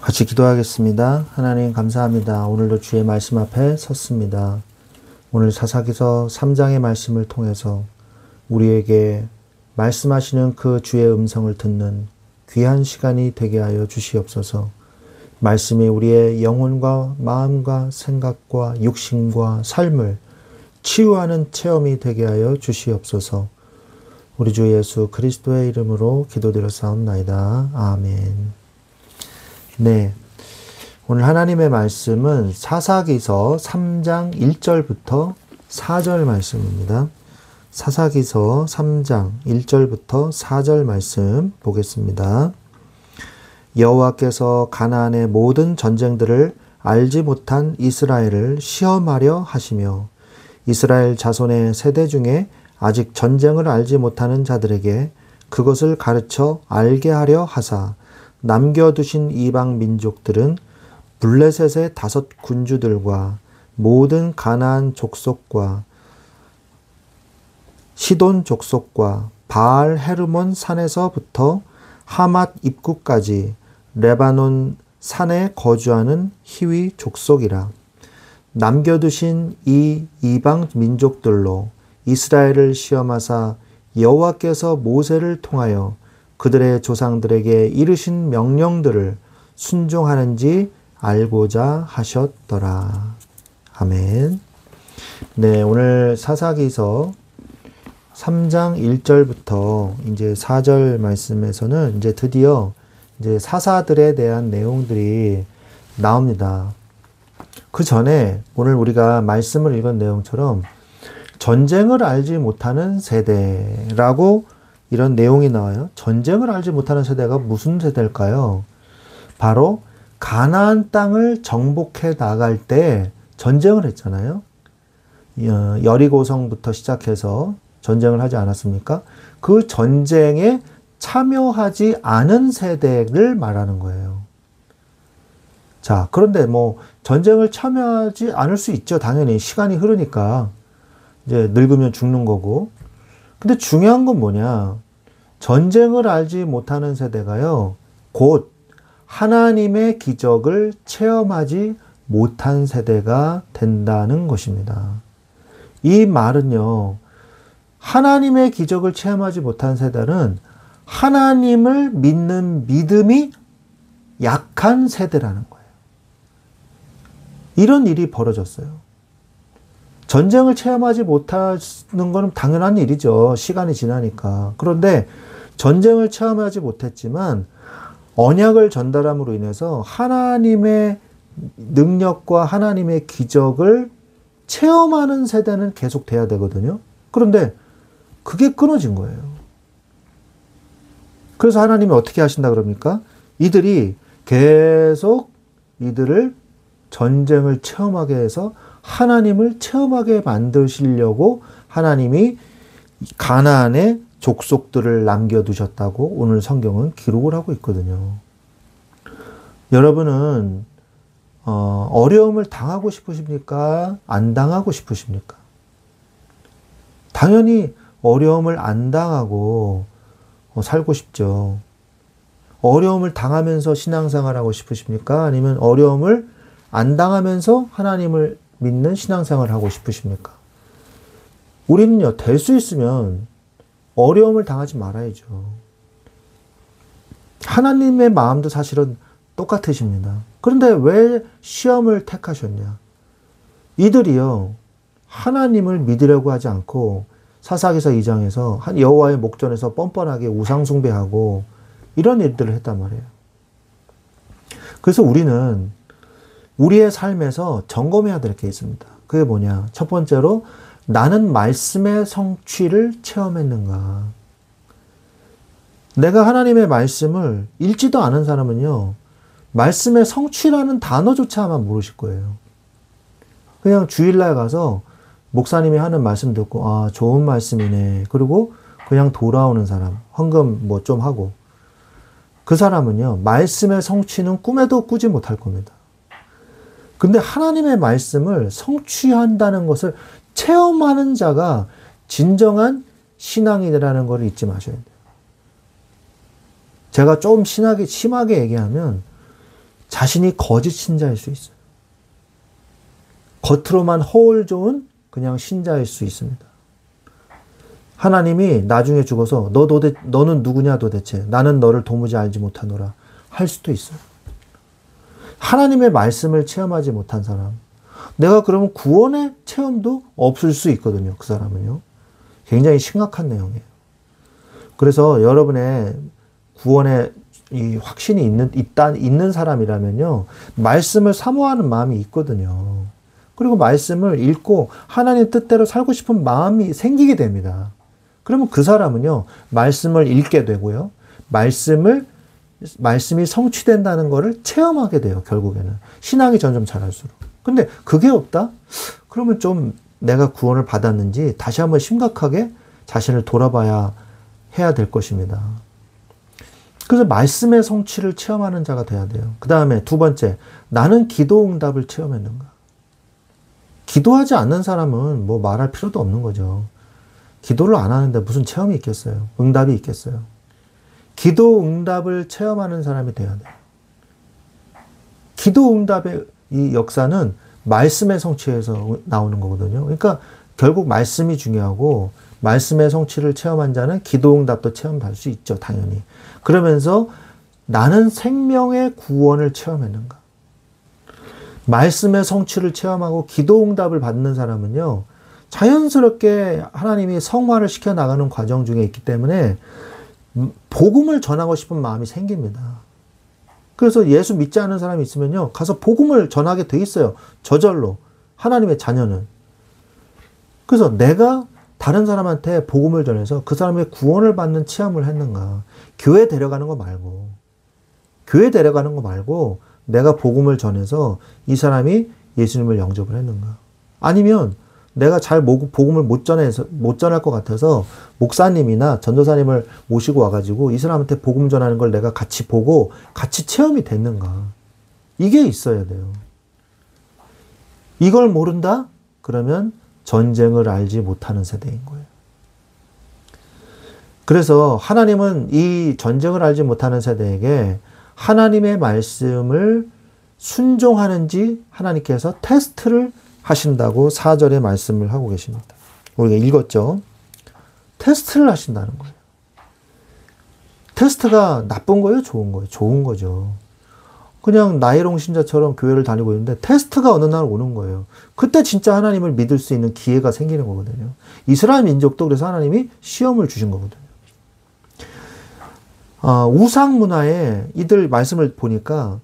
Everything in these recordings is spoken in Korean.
같이 기도하겠습니다. 하나님 감사합니다. 오늘도 주의 말씀 앞에 섰습니다. 오늘 사사기서 3장의 말씀을 통해서 우리에게 말씀하시는 그 주의 음성을 듣는 귀한 시간이 되게 하여 주시옵소서. 말씀이 우리의 영혼과 마음과 생각과 육신과 삶을 치유하는 체험이 되게 하여 주시옵소서. 우리 주 예수 그리스도의 이름으로 기도드렸사옵나이다. 아멘. 네, 오늘 하나님의 말씀은 사사기서 3장 1절부터 4절 말씀입니다. 사사기서 3장 1절부터 4절 말씀 보겠습니다. 여호와께서 가나안의 모든 전쟁들을 알지 못한 이스라엘을 시험하려 하시며 이스라엘 자손의 세대 중에 아직 전쟁을 알지 못하는 자들에게 그것을 가르쳐 알게 하려 하사 남겨두신 이방 민족들은 블레셋의 5 군주들과 모든 가나안 족속과 시돈 족속과 바알 헤르몬 산에서부터 하맛 입구까지 레바논 산에 거주하는 히위 족속이라. 남겨두신 이 이방 민족들로 이스라엘을 시험하사 여호와께서 모세를 통하여 그들의 조상들에게 이르신 명령들을 순종하는지 알고자 하셨더라. 아멘. 네, 오늘 사사기서 3장 1절부터 이제 4절 말씀에서는 이제 드디어 이제 사사들에 대한 내용들이 나옵니다. 그 전에 오늘 우리가 말씀을 읽은 내용처럼 전쟁을 알지 못하는 세대라고 이런 내용이 나와요. 전쟁을 알지 못하는 세대가 무슨 세대일까요? 바로 가나안 땅을 정복해 나갈 때 전쟁을 했잖아요. 여리고성부터 시작해서 전쟁을 하지 않았습니까? 그 전쟁에 참여하지 않은 세대를 말하는 거예요. 자, 그런데 뭐 전쟁을 참여하지 않을 수 있죠. 당연히 시간이 흐르니까 이제 늙으면 죽는 거고. 근데 중요한 건 뭐냐? 전쟁을 알지 못하는 세대가요, 곧 하나님의 기적을 체험하지 못한 세대가 된다는 것입니다. 이 말은요, 하나님의 기적을 체험하지 못한 세대는 하나님을 믿는 믿음이 약한 세대라는 거예요. 이런 일이 벌어졌어요. 전쟁을 체험하지 못하는 건 당연한 일이죠. 시간이 지나니까. 그런데 전쟁을 체험하지 못했지만 언약을 전달함으로 인해서 하나님의 능력과 하나님의 기적을 체험하는 세대는 계속 돼야 되거든요. 그런데 그게 끊어진 거예요. 그래서 하나님이 어떻게 하신다 그럽니까? 이들이 계속 이들을 전쟁을 체험하게 해서 하나님을 체험하게 만드시려고 하나님이 가나안의 족속들을 남겨두셨다고 오늘 성경은 기록을 하고 있거든요. 여러분은 어려움을 당하고 싶으십니까? 안 당하고 싶으십니까? 당연히 어려움을 안 당하고 살고 싶죠. 어려움을 당하면서 신앙생활하고 싶으십니까? 아니면 어려움을 안 당하면서 하나님을 믿는 신앙생활을 하고 싶으십니까? 우리는요, 될 수 있으면 어려움을 당하지 말아야죠. 하나님의 마음도 사실은 똑같으십니다. 그런데 왜 시험을 택하셨냐? 이들이요, 하나님을 믿으려고 하지 않고 사사기서 2장에서 한 여호와의 목전에서 뻔뻔하게 우상 숭배하고 이런 일들을 했단 말이에요. 그래서 우리는 우리의 삶에서 점검해야 될 게 있습니다. 그게 뭐냐? 첫 번째로 나는 말씀의 성취를 체험했는가? 내가 하나님의 말씀을 읽지도 않은 사람은요, 말씀의 성취라는 단어조차 아마 모르실 거예요. 그냥 주일날 가서 목사님이 하는 말씀 듣고, 아, 좋은 말씀이네. 그리고 그냥 돌아오는 사람, 헌금 뭐 좀 하고. 그 사람은요, 말씀의 성취는 꿈에도 꾸지 못할 겁니다. 근데 하나님의 말씀을 성취한다는 것을 체험하는 자가 진정한 신앙이라는 걸 잊지 마셔야 돼요. 제가 좀 심하게 얘기하면 자신이 거짓 신자일 수 있어요. 겉으로만 허울 좋은 그냥 신자일 수 있습니다. 하나님이 나중에 죽어서 너는 누구냐 도대체, 나는 너를 도무지 알지 못하노라 할 수도 있어요. 하나님의 말씀을 체험하지 못한 사람, 내가 그러면 구원의 체험도 없을 수 있거든요. 그 사람은요. 굉장히 심각한 내용이에요. 그래서 여러분의 구원의 이 확신이 있는 사람이라면요, 말씀을 사모하는 마음이 있거든요. 그리고 말씀을 읽고 하나님 뜻대로 살고 싶은 마음이 생기게 됩니다. 그러면 그 사람은요, 말씀을 읽게 되고요, 말씀이 성취된다는 것을 체험하게 돼요, 결국에는. 신앙이 점점 자랄수록. 근데 그게 없다? 그러면 좀 내가 구원을 받았는지 다시 한번 심각하게 자신을 돌아봐야 해야 될 것입니다. 그래서 말씀의 성취를 체험하는 자가 돼야 돼요. 그 다음에 두 번째, 나는 기도 응답을 체험했는가? 기도하지 않는 사람은 뭐 말할 필요도 없는 거죠. 기도를 안 하는데 무슨 체험이 있겠어요? 응답이 있겠어요? 기도 응답을 체험하는 사람이 돼야 돼요. 기도 응답의 이 역사는 말씀의 성취에서 나오는 거거든요. 그러니까 결국 말씀이 중요하고, 말씀의 성취를 체험한 자는 기도 응답도 체험할 수 있죠, 당연히. 그러면서 나는 생명의 구원을 체험했는가? 말씀의 성취를 체험하고 기도 응답을 받는 사람은요, 자연스럽게 하나님이 성화를 시켜 나가는 과정 중에 있기 때문에 복음을 전하고 싶은 마음이 생깁니다. 그래서 예수 믿지 않는 사람이 있으면요, 가서 복음을 전하게 돼 있어요. 저절로. 하나님의 자녀는. 그래서 내가 다른 사람한테 복음을 전해서 그 사람의 구원을 받는 체험을 했는가. 교회 데려가는 거 말고 내가 복음을 전해서 이 사람이 예수님을 영접을 했는가. 아니면 내가 잘 복음을 못 전할 것 같아서 목사님이나 전도사님을 모시고 와가지고 이 사람한테 복음 전하는 걸 내가 같이 보고 같이 체험이 됐는가. 이게 있어야 돼요. 이걸 모른다? 그러면 전쟁을 알지 못하는 세대인 거예요. 그래서 하나님은 이 전쟁을 알지 못하는 세대에게 하나님의 말씀을 순종하는지 하나님께서 테스트를 하신다고 4절에 말씀을 하고 계십니다. 우리가 읽었죠? 테스트를 하신다는 거예요. 테스트가 나쁜 거예요? 좋은 거예요? 좋은 거죠. 그냥 나이롱 신자처럼 교회를 다니고 있는데 테스트가 어느 날 오는 거예요. 그때 진짜 하나님을 믿을 수 있는 기회가 생기는 거거든요. 이스라엘 민족도 그래서 하나님이 시험을 주신 거거든요. 우상 문화에 이들 말씀을 보니까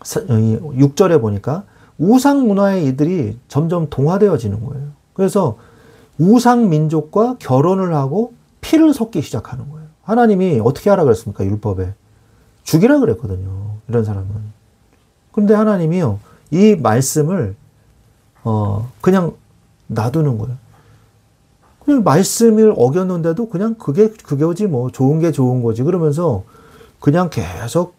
6절에 보니까 우상 문화에 이들이 점점 동화되어지는 거예요. 그래서 우상 민족과 결혼을 하고 피를 섞기 시작하는 거예요. 하나님이 어떻게 하라 그랬습니까? 율법에. 죽이라 그랬거든요. 이런 사람은. 그런데 하나님이요, 이 말씀을 그냥 놔두는 거예요. 그냥 말씀을 어겼는데도 그냥 그게지 뭐, 좋은 게 좋은 거지. 그러면서 그냥 계속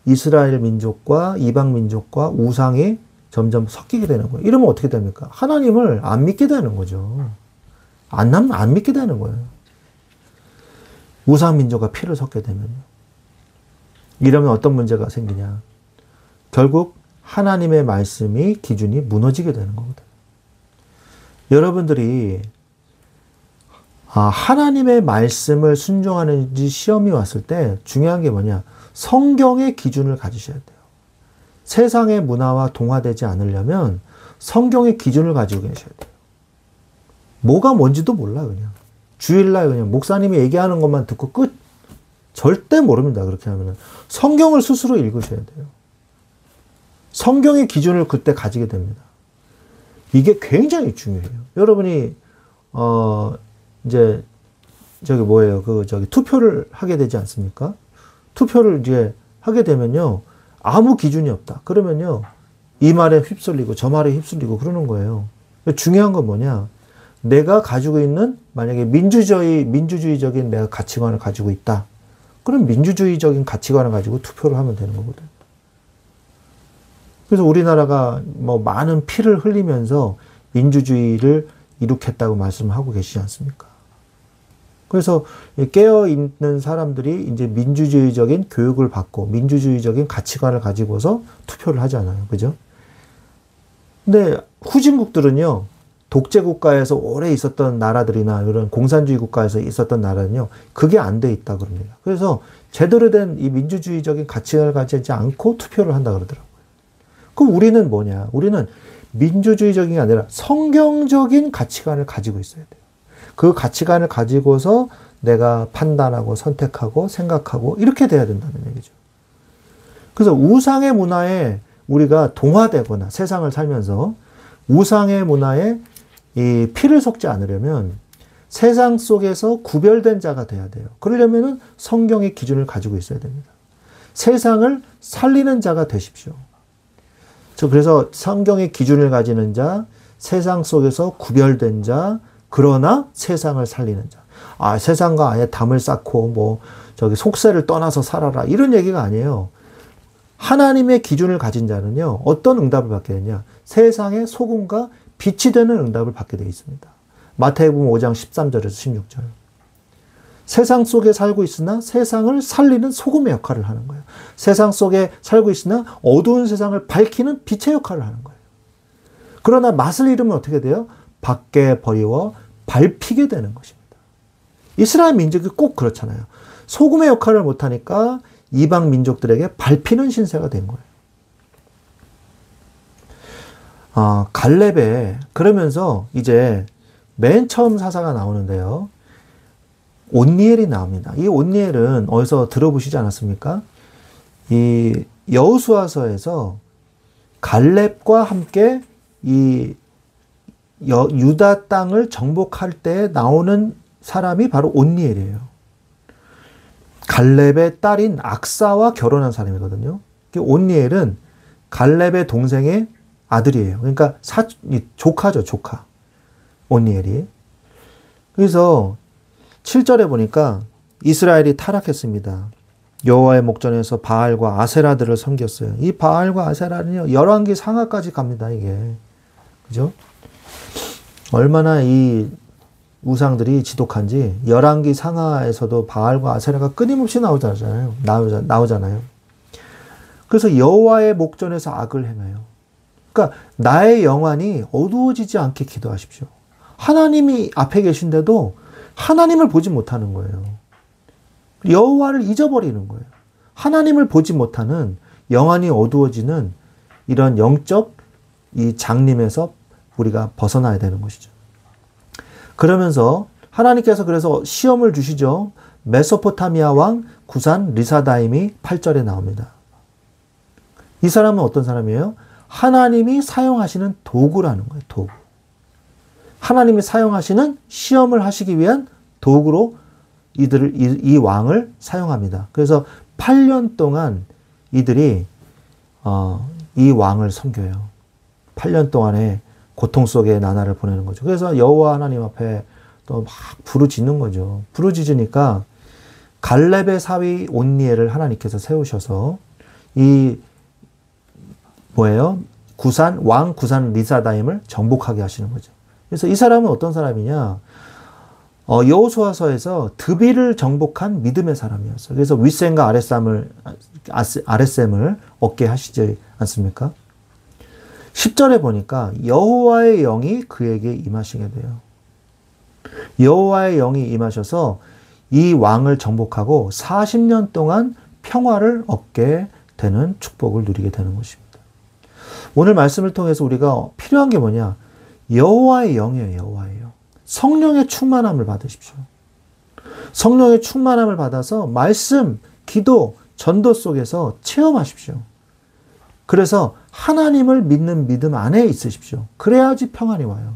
이스라엘 민족과 이방 민족과 우상이 점점 섞이게 되는 거예요. 이러면 어떻게 됩니까? 하나님을 안 믿게 되는 거죠. 안 믿게 되는 거예요. 우상 민족과 피를 섞게 되면요. 이러면 어떤 문제가 생기냐? 결국 하나님의 말씀이 기준이 무너지게 되는 거거든요. 여러분들이 하나님의 말씀을 순종하는지 시험이 왔을 때 중요한 게 뭐냐? 성경의 기준을 가지셔야 돼요. 세상의 문화와 동화되지 않으려면 성경의 기준을 가지고 계셔야 돼요. 뭐가 뭔지도 몰라, 그냥. 주일날 그냥 목사님이 얘기하는 것만 듣고 끝. 절대 모릅니다, 그렇게 하면은. 성경을 스스로 읽으셔야 돼요. 성경의 기준을 그때 가지게 됩니다. 이게 굉장히 중요해요. 여러분이, 이제, 투표를 하게 되지 않습니까? 투표를 이제 하게 되면요, 아무 기준이 없다. 그러면요, 이 말에 휩쓸리고 저 말에 휩쓸리고 그러는 거예요. 중요한 건 뭐냐? 내가 가지고 있는, 만약에 민주주의적인 내가 가치관을 가지고 있다. 그럼 민주주의적인 가치관을 가지고 투표를 하면 되는 거거든요. 그래서 우리나라가 뭐 많은 피를 흘리면서 민주주의를 이룩했다고 말씀하고 계시지 않습니까? 그래서 깨어있는 사람들이 이제 민주주의적인 교육을 받고 민주주의적인 가치관을 가지고서 투표를 하잖아요. 그죠? 근데 후진국들은요, 독재국가에서 오래 있었던 나라들이나 이런 공산주의 국가에서 있었던 나라는요, 그게 안 돼 있다 그럽니다. 그래서 제대로 된 이 민주주의적인 가치관을 가지지 않고 투표를 한다 그러더라고요. 그럼 우리는 뭐냐? 우리는 민주주의적인 게 아니라 성경적인 가치관을 가지고 있어야 돼요. 그 가치관을 가지고서 내가 판단하고 선택하고 생각하고 이렇게 돼야 된다는 얘기죠. 그래서 우상의 문화에 우리가 동화되거나 세상을 살면서 우상의 문화에 이 피를 섞지 않으려면 세상 속에서 구별된 자가 돼야 돼요. 그러려면 성경의 기준을 가지고 있어야 됩니다. 세상을 살리는 자가 되십시오. 그래서 성경의 기준을 가지는 자, 세상 속에서 구별된 자, 그러나 세상을 살리는 자. 아, 세상과 아예 담을 쌓고 속세를 떠나서 살아라. 이런 얘기가 아니에요. 하나님의 기준을 가진 자는요, 어떤 응답을 받게 되냐? 세상의 소금과 빛이 되는 응답을 받게 되어 있습니다. 마태복음 5장 13절에서 16절. 세상 속에 살고 있으나 세상을 살리는 소금의 역할을 하는 거예요. 세상 속에 살고 있으나 어두운 세상을 밝히는 빛의 역할을 하는 거예요. 그러나 맛을 잃으면 어떻게 돼요? 밖에 버리워 밟히게 되는 것입니다. 이스라엘 민족이 꼭 그렇잖아요. 소금의 역할을 못하니까 이방 민족들에게 밟히는 신세가 된 거예요. 갈렙에 그러면서 이제 맨 처음 사사가 나오는데요. 온니엘이 나옵니다. 이 온니엘은 어디서 들어보시지 않았습니까? 이 여호수아서에서 갈렙과 함께 이 유다 땅을 정복할 때 나오는 사람이 바로 온니엘이에요. 갈렙의 딸인 악사와 결혼한 사람이거든요. 온니엘은 갈렙의 동생의 아들이에요. 그러니까 조카죠, 조카. 온니엘이. 그래서 7절에 보니까 이스라엘이 타락했습니다. 여호와의 목전에서 바알과 아세라들을 섬겼어요. 이 바알과 아세라는요, 열왕기 상하까지 갑니다, 이게. 그죠? 얼마나 이 우상들이 지독한지 열왕기 상하에서도 바알과 아세라가 끊임없이 나오잖아요. 그래서 여호와의 목전에서 악을 행해요. 그러니까 나의 영안이 어두워지지 않게 기도하십시오. 하나님이 앞에 계신데도 하나님을 보지 못하는 거예요. 여호와를 잊어버리는 거예요. 하나님을 보지 못하는 영안이 어두워지는 이런 영적 이 장림에서 우리가 벗어나야 되는 것이죠. 그러면서 하나님께서 그래서 시험을 주시죠. 메소포타미아 왕 구산 리사다임이 8절에 나옵니다. 이 사람은 어떤 사람이에요? 하나님이 사용하시는 도구라는 거예요. 도구. 하나님이 사용하시는 시험을 하시기 위한 도구로 이 왕을 사용합니다. 그래서 8년 동안 이들이 이 왕을 섬겨요. 8년 동안에 고통 속에 나날을 보내는 거죠. 그래서 여호와 하나님 앞에 또 막 부르짖는 거죠. 부르짖으니까 갈렙의 사위 온니엘을 하나님께서 세우셔서 왕 구산 리사다임을 정복하게 하시는 거죠. 그래서 이 사람은 어떤 사람이냐? 여호수아서에서 드비를 정복한 믿음의 사람이었어요. 그래서 윗셈과 아랫셈을 얻게 하시지 않습니까? 10절에 보니까 여호와의 영이 그에게 임하시게 돼요. 여호와의 영이 임하셔서 이 왕을 정복하고 40년 동안 평화를 얻게 되는 축복을 누리게 되는 것입니다. 오늘 말씀을 통해서 우리가 필요한 게 뭐냐? 여호와의 영이에요. 여호와의 영. 성령의 충만함을 받으십시오. 성령의 충만함을 받아서 말씀, 기도, 전도 속에서 체험하십시오. 그래서 하나님을 믿는 믿음 안에 있으십시오. 그래야지 평안이 와요.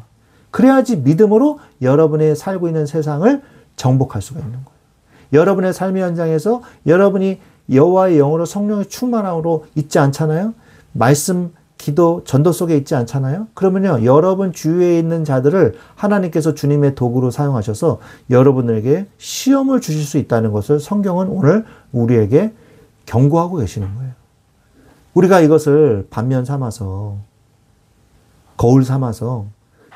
그래야지 믿음으로 여러분의 살고 있는 세상을 정복할 수가 있는 거예요. 여러분의 삶의 현장에서 여러분이 여호와의 영으로 성령의 충만함으로 있지 않잖아요? 말씀, 기도, 전도 속에 있지 않잖아요? 그러면요, 여러분 주위에 있는 자들을 하나님께서 주님의 도구로 사용하셔서 여러분에게 시험을 주실 수 있다는 것을 성경은 오늘 우리에게 경고하고 계시는 거예요. 우리가 이것을 반면 삼아서, 거울 삼아서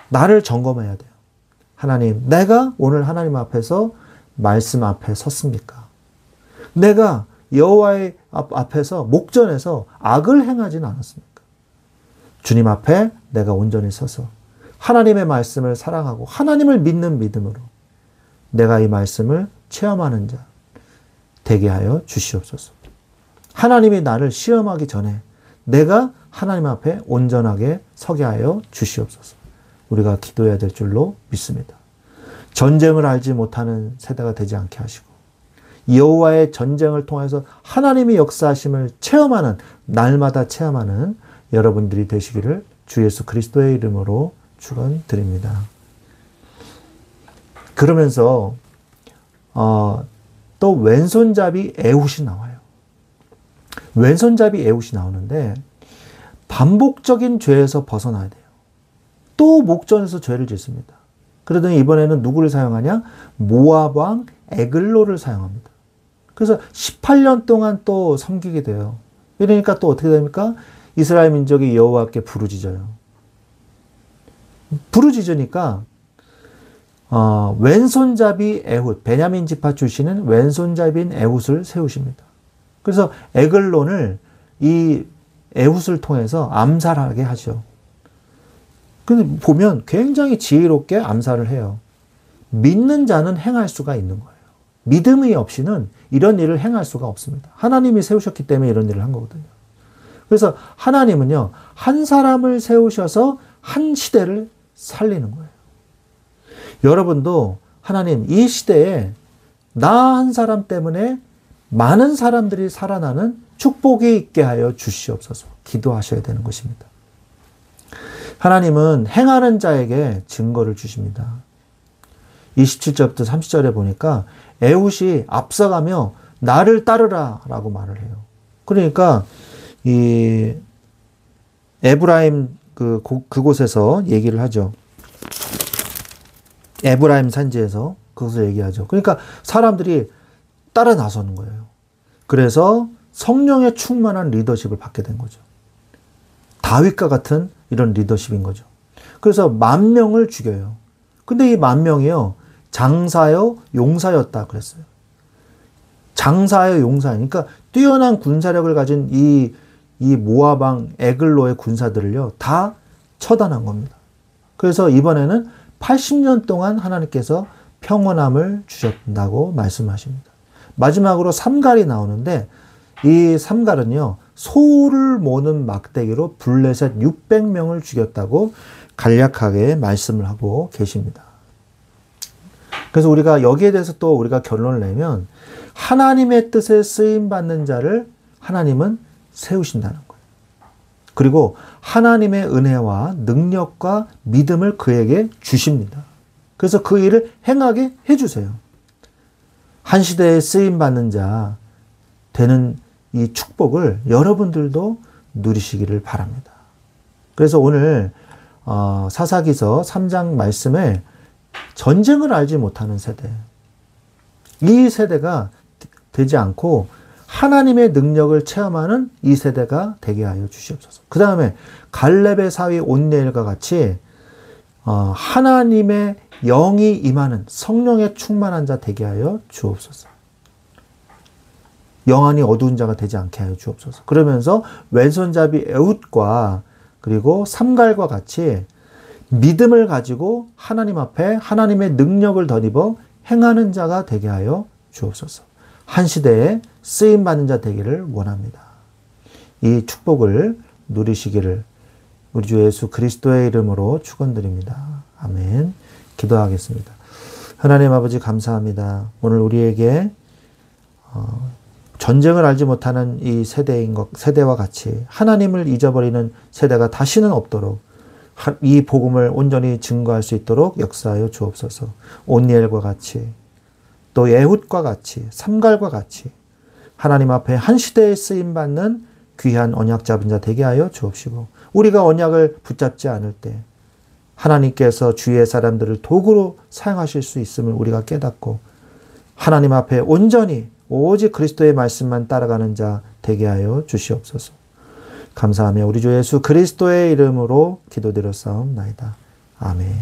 나를 점검해야 돼요. 하나님, 내가 오늘 하나님 앞에서 말씀 앞에 섰습니까? 내가 여호와의 앞에서 목전에서 악을 행하지는 않았습니까? 주님 앞에 내가 온전히 서서 하나님의 말씀을 사랑하고 하나님을 믿는 믿음으로 내가 이 말씀을 체험하는 자 되게 하여 주시옵소서. 하나님이 나를 시험하기 전에 내가 하나님 앞에 온전하게 서게 하여 주시옵소서. 우리가 기도해야 될 줄로 믿습니다. 전쟁을 알지 못하는 세대가 되지 않게 하시고 여호와의 전쟁을 통해서 하나님의 역사하심을 체험하는, 날마다 체험하는 여러분들이 되시기를 주 예수 그리스도의 이름으로 축원드립니다. 그러면서 또 왼손잡이 에훗이 나와요. 왼손잡이 에훗이 나오는데 반복적인 죄에서 벗어나야 돼요. 또 목전에서 죄를 짓습니다. 그러더니 이번에는 누구를 사용하냐? 모압 왕 에글로를 사용합니다. 그래서 18년 동안 또 섬기게 돼요. 이러니까 또 어떻게 됩니까? 이스라엘 민족이 여호와께 부르짖어요. 부르짖으니까 왼손잡이 에훗, 베냐민 지파 출신은 왼손잡이인 에훗을 세우십니다. 그래서 에글론을 이 에훗을 통해서 암살하게 하죠. 근데 보면 굉장히 지혜롭게 암살을 해요. 믿는 자는 행할 수가 있는 거예요. 믿음이 없이는 이런 일을 행할 수가 없습니다. 하나님이 세우셨기 때문에 이런 일을 한 거거든요. 그래서 하나님은요, 한 사람을 세우셔서 한 시대를 살리는 거예요. 여러분도 하나님 이 시대에 나 한 사람 때문에 많은 사람들이 살아나는 축복이 있게 하여 주시옵소서 기도하셔야 되는 것입니다. 하나님은 행하는 자에게 증거를 주십니다. 27절부터 30절에 보니까 에훗이 앞서가며 나를 따르라 라고 말을 해요. 그러니까 이 에브라임 그곳에서 얘기를 하죠. 에브라임 산지에서 그것을 얘기하죠. 그러니까 사람들이 따라 나서는 거예요. 그래서 성령의 충만한 리더십을 받게 된 거죠. 다윗과 같은 이런 리더십인 거죠. 그래서 10,000명을 죽여요. 근데 이 10,000명이요. 장사여 용사였다 그랬어요. 장사여 용사. 그러니까 뛰어난 군사력을 가진 이 모압 왕 에글로의 군사들을요. 다 처단한 겁니다. 그래서 이번에는 80년 동안 하나님께서 평온함을 주셨다고 말씀하십니다. 마지막으로 삼갈이 나오는데 이 삼갈은요. 소를 모는 막대기로 블레셋 600명을 죽였다고 간략하게 말씀을 하고 계십니다. 그래서 우리가 여기에 대해서 또 우리가 결론을 내면 하나님의 뜻에 쓰임받는 자를 하나님은 세우신다는 거예요. 그리고 하나님의 은혜와 능력과 믿음을 그에게 주십니다. 그래서 그 일을 행하게 해주세요. 한 시대에 쓰임받는 자 되는 이 축복을 여러분들도 누리시기를 바랍니다. 그래서 오늘 사사기서 3장 말씀에 전쟁을 알지 못하는 세대, 이 세대가 되지 않고 하나님의 능력을 체험하는 이 세대가 되게 하여 주시옵소서. 그 다음에 갈렙의 사위 온니엘과 같이 하나님의 영이 임하는 성령의 충만한 자 되게 하여 주옵소서. 영안이 어두운 자가 되지 않게 하여 주옵소서. 그러면서 왼손잡이 에훗과 그리고 삼갈과 같이 믿음을 가지고 하나님 앞에 하나님의 능력을 덧입어 행하는 자가 되게 하여 주옵소서. 한 시대에 쓰임받는 자 되기를 원합니다. 이 축복을 누리시기를 우리 주 예수 그리스도의 이름으로 축원드립니다. 아멘. 기도하겠습니다. 하나님 아버지 감사합니다. 오늘 우리에게 전쟁을 알지 못하는 이 세대와 같이 하나님을 잊어버리는 세대가 다시는 없도록 이 복음을 온전히 증거할 수 있도록 역사하여 주옵소서. 온니엘과 같이 또 에훗과 같이 삼갈과 같이 하나님 앞에 한 시대에 쓰임받는 귀한 언약 잡은 자 되게 하여 주옵시고 우리가 언약을 붙잡지 않을 때 하나님께서 주위의 사람들을 도구로 사용하실 수 있음을 우리가 깨닫고 하나님 앞에 온전히 오직 그리스도의 말씀만 따라가는 자 되게 하여 주시옵소서. 감사하며 우리 주 예수 그리스도의 이름으로 기도드렸사옵나이다. 아멘.